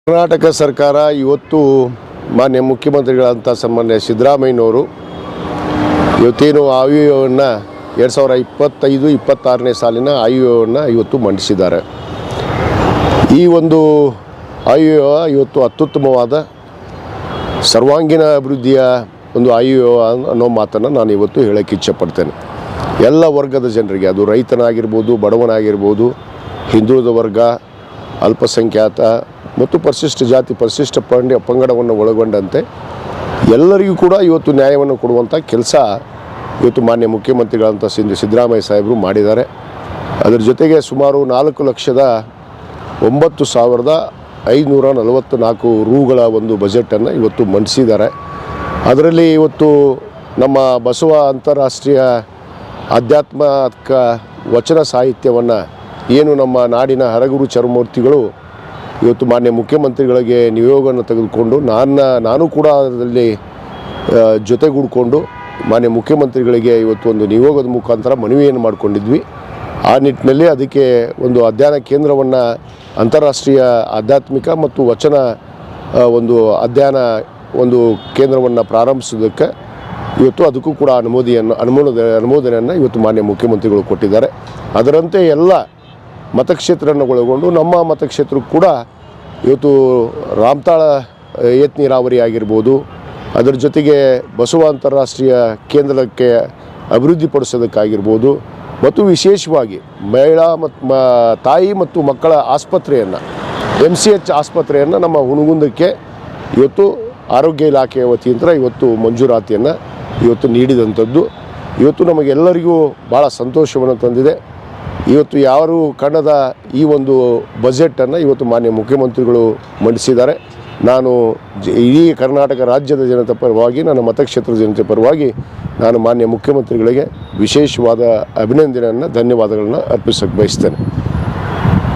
ಕರ್ನಾಟಕ ಸರ್ಕಾರ ಇವತ್ತು ಮಾನ್ಯ ಮುಖ್ಯಮಂತ್ರಿಗಳಂತ ಸನ್ಮಾನ್ಯ ಸಿದ್ದರಾಮಯ್ಯನವರು ಇವತ್ತೇನು ಆಯವ್ಯಯವನ್ನು 2025-26ನೇ ಸಾಲಿನ ಆಯವ್ಯಯವನ್ನು ಇವತ್ತು ಮಂಡಿಸಿದ್ದಾರೆ. ಈ ಒಂದು ಆಯವ್ಯಯ ಇವತ್ತು ಅತ್ಯುತ್ತಮವಾದ ಸರ್ವಾಂಗೀಣ ಅಭಿವೃದ್ಧಿಯ ಒಂದು ಆಯವ್ಯಯ ಅನ್ನೋ ಮಾತನ್ನು ನಾನು ಇವತ್ತು ಹೇಳೋಕ್ಕೆ ಇಚ್ಛೆಪಡ್ತೇನೆ. ಎಲ್ಲ ವರ್ಗದ ಜನರಿಗೆ, ಅದು ರೈತನಾಗಿರ್ಬೋದು, ಬಡವನಾಗಿರ್ಬೋದು, ಹಿಂದುಳಿದ ವರ್ಗ, ಅಲ್ಪಸಂಖ್ಯಾತ ಮತ್ತು ಪರಿಶಿಷ್ಟ ಜಾತಿ ಪರಿಶಿಷ್ಟ ಪಂಗಡವನ್ನು ಒಳಗೊಂಡಂತೆ ಎಲ್ಲರಿಗೂ ಕೂಡ ಇವತ್ತು ನ್ಯಾಯವನ್ನು ಕೊಡುವಂಥ ಕೆಲಸ ಇವತ್ತು ಮಾನ್ಯ ಮುಖ್ಯಮಂತ್ರಿಗಳಂತ ಸಿದ್ದರಾಮಯ್ಯ ಸಾಹೇಬರು ಮಾಡಿದ್ದಾರೆ. ಅದರ ಜೊತೆಗೆ ಸುಮಾರು 4,09,544 ರೂಗಳ ಒಂದು ಬಜೆಟನ್ನು ಇವತ್ತು ಮಂಡಿಸಿದ್ದಾರೆ. ಅದರಲ್ಲಿ ಇವತ್ತು ನಮ್ಮ ಬಸವ ಅಂತಾರಾಷ್ಟ್ರೀಯ ಆಧ್ಯಾತ್ಮಿಕ ವಚನ ಸಾಹಿತ್ಯವನ್ನು ಏನು ನಮ್ಮ ನಾಡಿನ ಹರಗುರು ಚರಮೂರ್ತಿಗಳು ಇವತ್ತು ಮಾನ್ಯ ಮುಖ್ಯಮಂತ್ರಿಗಳಿಗೆ ನಿಯೋಗವನ್ನು ತೆಗೆದುಕೊಂಡು ನಾನು ಕೂಡ ಅದರಲ್ಲಿ ಜೊತೆಗೂಡಿಕೊಂಡು ಮಾನ್ಯ ಮುಖ್ಯಮಂತ್ರಿಗಳಿಗೆ ಇವತ್ತು ಒಂದು ನಿಯೋಗದ ಮುಖಾಂತರ ಮನವಿಯನ್ನು ಮಾಡಿಕೊಂಡಿದ್ವಿ. ಆ ನಿಟ್ಟಿನಲ್ಲಿ ಅದಕ್ಕೆ ಒಂದು ಅಧ್ಯಯನ ಕೇಂದ್ರವನ್ನು, ಅಂತಾರಾಷ್ಟ್ರೀಯ ಆಧ್ಯಾತ್ಮಿಕ ಮತ್ತು ವಚನ ಒಂದು ಅಧ್ಯಯನ ಒಂದು ಕೇಂದ್ರವನ್ನು ಪ್ರಾರಂಭಿಸೋದಕ್ಕೆ ಇವತ್ತು ಅದಕ್ಕೂ ಕೂಡ ಅನುಮೋದನೆಯನ್ನು ಇವತ್ತು ಮಾನ್ಯ ಮುಖ್ಯಮಂತ್ರಿಗಳು ಕೊಟ್ಟಿದ್ದಾರೆ. ಅದರಂತೆ ಎಲ್ಲ ಮತಕ್ಷೇತ್ರವನ್ನು ಒಳಗೊಂಡು ನಮ್ಮ ಮತಕ್ಷೇತ್ರಕ್ಕೂ ಕೂಡ ಇವತ್ತು ರಾಮತಾಳ ಏತ ನೀರಾವರಿ ಆಗಿರ್ಬೋದು, ಅದರ ಜೊತೆಗೆ ಬಸವ ಅಂತಾರಾಷ್ಟ್ರೀಯ ಕೇಂದ್ರಕ್ಕೆ ಅಭಿವೃದ್ಧಿಪಡಿಸೋದಕ್ಕಾಗಿರ್ಬೋದು, ಮತ್ತು ವಿಶೇಷವಾಗಿ ಮಹಿಳಾ ಮತ್ತು ತಾಯಿ ಮತ್ತು ಮಕ್ಕಳ ಆಸ್ಪತ್ರೆಯನ್ನು, MCH ಆಸ್ಪತ್ರೆಯನ್ನು ನಮ್ಮ ಹುನಗುಂದಕ್ಕೆ ಇವತ್ತು ಆರೋಗ್ಯ ಇಲಾಖೆಯ ವತಿಯಿಂದ ಇವತ್ತು ಮಂಜೂರಾತಿಯನ್ನು ಇವತ್ತು ನೀಡಿದಂಥದ್ದು ಇವತ್ತು ನಮಗೆಲ್ಲರಿಗೂ ಭಾಳ ಸಂತೋಷವನ್ನು ತಂದಿದೆ. ಇವತ್ತು ಯಾರು ಕಾಣದ ಈ ಒಂದು ಬಜೆಟನ್ನು ಇವತ್ತು ಮಾನ್ಯ ಮುಖ್ಯಮಂತ್ರಿಗಳು ಮಂಡಿಸಿದ್ದಾರೆ. ನಾನು ಇಡೀ ಕರ್ನಾಟಕ ರಾಜ್ಯದ ಜನತೆ ಪರವಾಗಿ, ನನ್ನ ಮತಕ್ಷೇತ್ರದ ಜನತೆ ಪರವಾಗಿ ನಾನು ಮಾನ್ಯ ಮುಖ್ಯಮಂತ್ರಿಗಳಿಗೆ ವಿಶೇಷವಾದ ಅಭಿನಂದನೆಯನ್ನು, ಧನ್ಯವಾದಗಳನ್ನು ಅರ್ಪಿಸಕ್ಕೆ ಬಯಸ್ತೇನೆ.